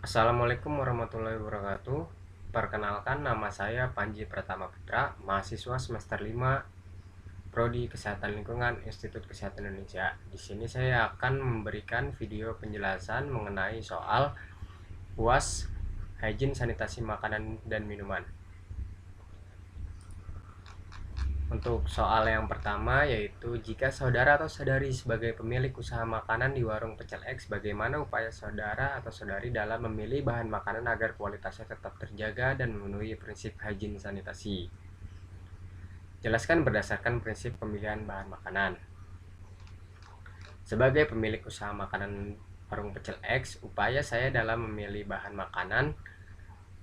Assalamualaikum warahmatullahi wabarakatuh. Perkenalkan, nama saya Panji Pratama Putra, mahasiswa semester 5, Prodi Kesehatan Lingkungan Institut Kesehatan Indonesia. Di sini saya akan memberikan video penjelasan mengenai soal UAS Hygiene Sanitasi Makanan dan Minuman. Untuk soal yang pertama yaitu, jika saudara atau saudari sebagai pemilik usaha makanan di warung Pecel X, bagaimana upaya saudara atau saudari dalam memilih bahan makanan agar kualitasnya tetap terjaga dan memenuhi prinsip hygiene sanitasi? Jelaskan berdasarkan prinsip pemilihan bahan makanan. Sebagai pemilik usaha makanan warung Pecel X, upaya saya dalam memilih bahan makanan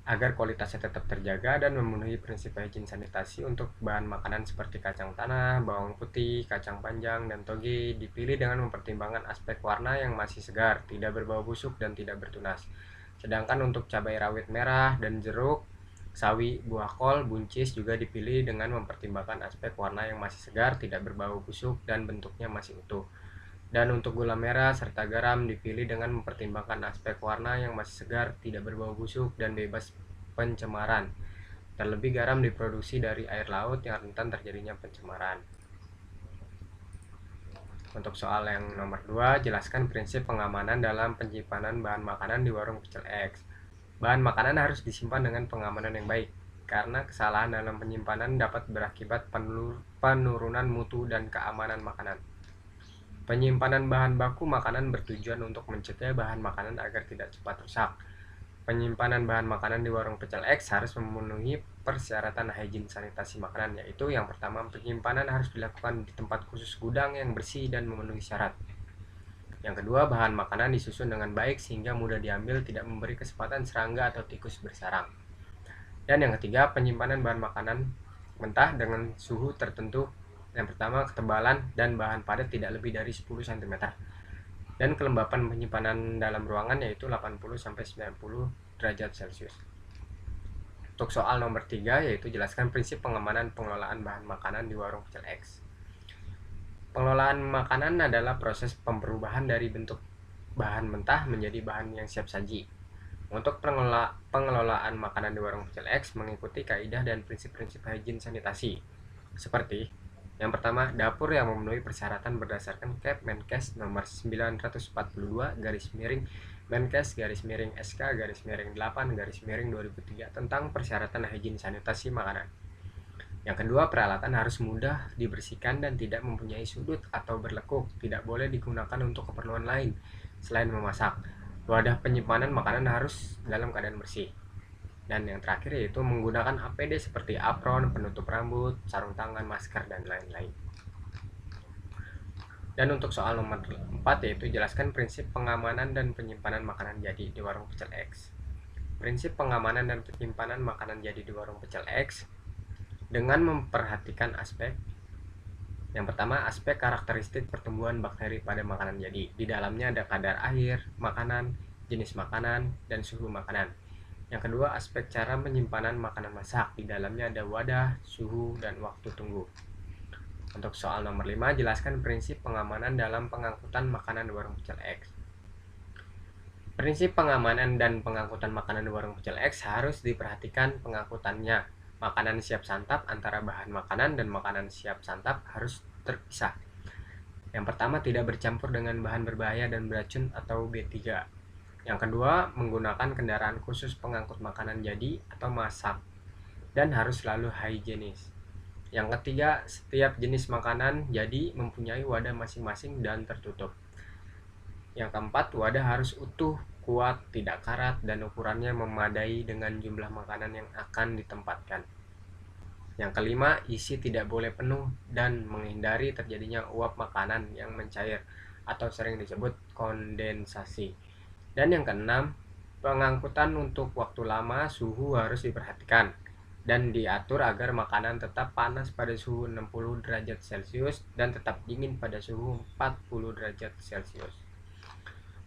agar kualitasnya tetap terjaga dan memenuhi prinsip hygiene sanitasi. Untuk bahan makanan seperti kacang tanah, bawang putih, kacang panjang, dan toge dipilih dengan mempertimbangkan aspek warna yang masih segar, tidak berbau busuk, dan tidak bertunas. Sedangkan untuk cabai rawit merah dan jeruk, sawi, buah kol, buncis juga dipilih dengan mempertimbangkan aspek warna yang masih segar, tidak berbau busuk, dan bentuknya masih utuh. Dan untuk gula merah serta garam dipilih dengan mempertimbangkan aspek warna yang masih segar, tidak berbau busuk, dan bebas pencemaran. Terlebih garam diproduksi dari air laut yang rentan terjadinya pencemaran. Untuk soal yang nomor 2, jelaskan prinsip pengamanan dalam penyimpanan bahan makanan di warung Pecel X. Bahan makanan harus disimpan dengan pengamanan yang baik, karena kesalahan dalam penyimpanan dapat berakibat penurunan mutu dan keamanan makanan. Penyimpanan bahan baku makanan bertujuan untuk mencegah bahan makanan agar tidak cepat rusak. Penyimpanan bahan makanan di warung Pecel X harus memenuhi persyaratan hygiene sanitasi makanan, yaitu yang pertama, penyimpanan harus dilakukan di tempat khusus gudang yang bersih dan memenuhi syarat. Yang kedua, bahan makanan disusun dengan baik sehingga mudah diambil, tidak memberi kesempatan serangga atau tikus bersarang. Dan yang ketiga, penyimpanan bahan makanan mentah dengan suhu tertentu. Yang pertama, ketebalan dan bahan padat tidak lebih dari 10 cm. Dan kelembapan penyimpanan dalam ruangan yaitu 80-90 derajat Celcius. Untuk soal nomor 3 yaitu, jelaskan prinsip pengamanan pengelolaan bahan makanan di warung Pecel X. Pengelolaan makanan adalah proses perubahan dari bentuk bahan mentah menjadi bahan yang siap saji. Untuk pengelolaan makanan di warung Pecel X mengikuti kaidah dan prinsip-prinsip hygiene sanitasi, seperti yang pertama, dapur yang memenuhi persyaratan berdasarkan Kepmenkes nomor 942 Menkes SK 8 2003 tentang persyaratan hygiene sanitasi makanan. Yang kedua, peralatan harus mudah dibersihkan dan tidak mempunyai sudut atau berlekuk, tidak boleh digunakan untuk keperluan lain selain memasak. Wadah penyimpanan makanan harus dalam keadaan bersih. Dan yang terakhir yaitu menggunakan APD seperti apron, penutup rambut, sarung tangan, masker, dan lain-lain. Dan untuk soal nomor 4 yaitu, jelaskan prinsip pengamanan dan penyimpanan makanan jadi di warung Pecel X. Prinsip pengamanan dan penyimpanan makanan jadi di warung Pecel X dengan memperhatikan aspek yang pertama, aspek karakteristik pertumbuhan bakteri pada makanan jadi. Di dalamnya ada kadar air makanan, jenis makanan, dan suhu makanan. Yang kedua, aspek cara penyimpanan makanan masak. Di dalamnya ada wadah, suhu, dan waktu tunggu. Untuk soal nomor 5, jelaskan prinsip pengamanan dalam pengangkutan makanan di warung Pecel X. Prinsip pengamanan dan pengangkutan makanan di warung Pecel X harus diperhatikan pengangkutannya. Makanan siap santap antara bahan makanan dan makanan siap santap harus terpisah. Yang pertama, tidak bercampur dengan bahan berbahaya dan beracun atau B3. Yang kedua, menggunakan kendaraan khusus pengangkut makanan jadi atau masak dan harus selalu higienis. Yang ketiga, setiap jenis makanan jadi mempunyai wadah masing-masing dan tertutup. Yang keempat, wadah harus utuh, kuat, tidak karat, dan ukurannya memadai dengan jumlah makanan yang akan ditempatkan. Yang kelima, isi tidak boleh penuh dan menghindari terjadinya uap makanan yang mencair atau sering disebut kondensasi. Dan yang keenam, pengangkutan untuk waktu lama, suhu harus diperhatikan dan diatur agar makanan tetap panas pada suhu 60 derajat Celcius dan tetap dingin pada suhu 40 derajat Celcius.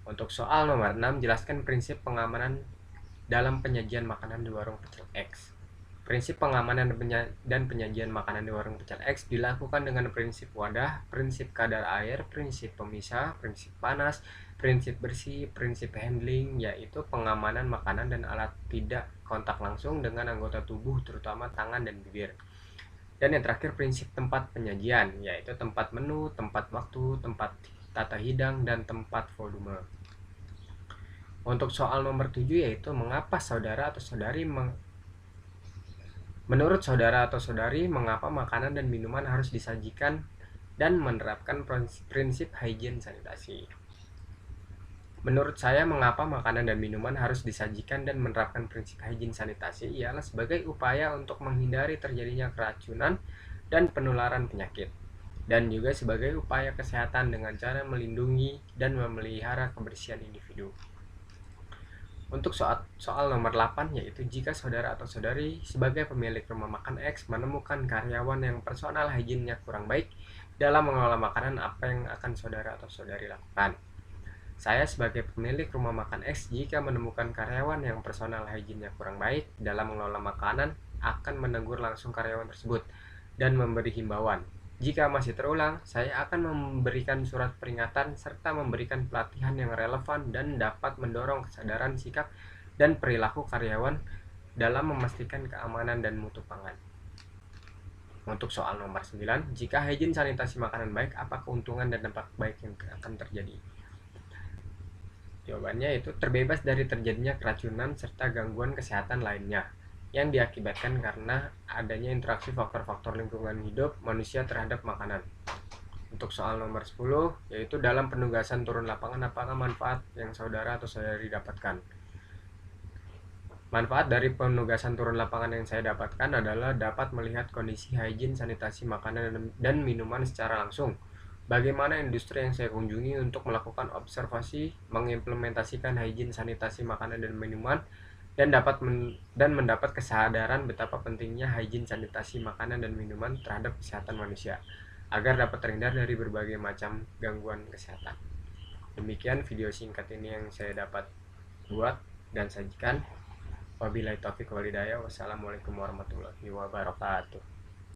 Untuk soal nomor 6, jelaskan prinsip pengamanan dalam penyajian makanan di warung Pecel X. Prinsip pengamanan dan penyajian makanan di warung pecel X dilakukan dengan prinsip wadah, prinsip kadar air, prinsip pemisah, prinsip panas, prinsip bersih, prinsip handling, yaitu pengamanan makanan dan alat tidak kontak langsung dengan anggota tubuh terutama tangan dan bibir. Dan yang terakhir prinsip tempat penyajian, yaitu tempat menu, tempat waktu, tempat tata hidang, dan tempat volume. Untuk soal nomor 7 yaitu mengapa saudara atau saudari Menurut saudara atau saudari, mengapa makanan dan minuman harus disajikan dan menerapkan prinsip hygiene sanitasi? Menurut saya, mengapa makanan dan minuman harus disajikan dan menerapkan prinsip hygiene sanitasi ialah sebagai upaya untuk menghindari terjadinya keracunan dan penularan penyakit, dan juga sebagai upaya kesehatan dengan cara melindungi dan memelihara kebersihan individu. Untuk soal nomor 8 yaitu jika saudara atau saudari sebagai pemilik rumah makan X menemukan karyawan yang personal hygiene-nya kurang baik dalam mengelola makanan, apa yang akan saudara atau saudari lakukan? Saya sebagai pemilik rumah makan X jika menemukan karyawan yang personal hygiene-nya kurang baik dalam mengelola makanan akan menegur langsung karyawan tersebut dan memberi himbauan. Jika masih terulang, saya akan memberikan surat peringatan serta memberikan pelatihan yang relevan dan dapat mendorong kesadaran sikap dan perilaku karyawan dalam memastikan keamanan dan mutu pangan. Untuk soal nomor 9, jika hygiene sanitasi makanan baik, apa keuntungan dan dampak baik yang akan terjadi? Jawabannya itu terbebas dari terjadinya keracunan serta gangguan kesehatan lainnya yang diakibatkan karena adanya interaksi faktor-faktor lingkungan hidup manusia terhadap makanan. Untuk soal nomor 10, yaitu dalam penugasan turun lapangan, apakah manfaat yang saudara atau saudari dapatkan? Manfaat dari penugasan turun lapangan yang saya dapatkan adalah dapat melihat kondisi hygiene sanitasi makanan dan minuman secara langsung. Bagaimana industri yang saya kunjungi untuk melakukan observasi, mengimplementasikan hygiene sanitasi makanan dan minuman, dan mendapat kesadaran betapa pentingnya hygiene sanitasi makanan dan minuman terhadap kesehatan manusia agar dapat terhindar dari berbagai macam gangguan kesehatan. Demikian video singkat ini yang saya dapat buat dan sajikan. Wabillahi taufiq wal hidayah. Wassalamualaikum warahmatullahi wabarakatuh.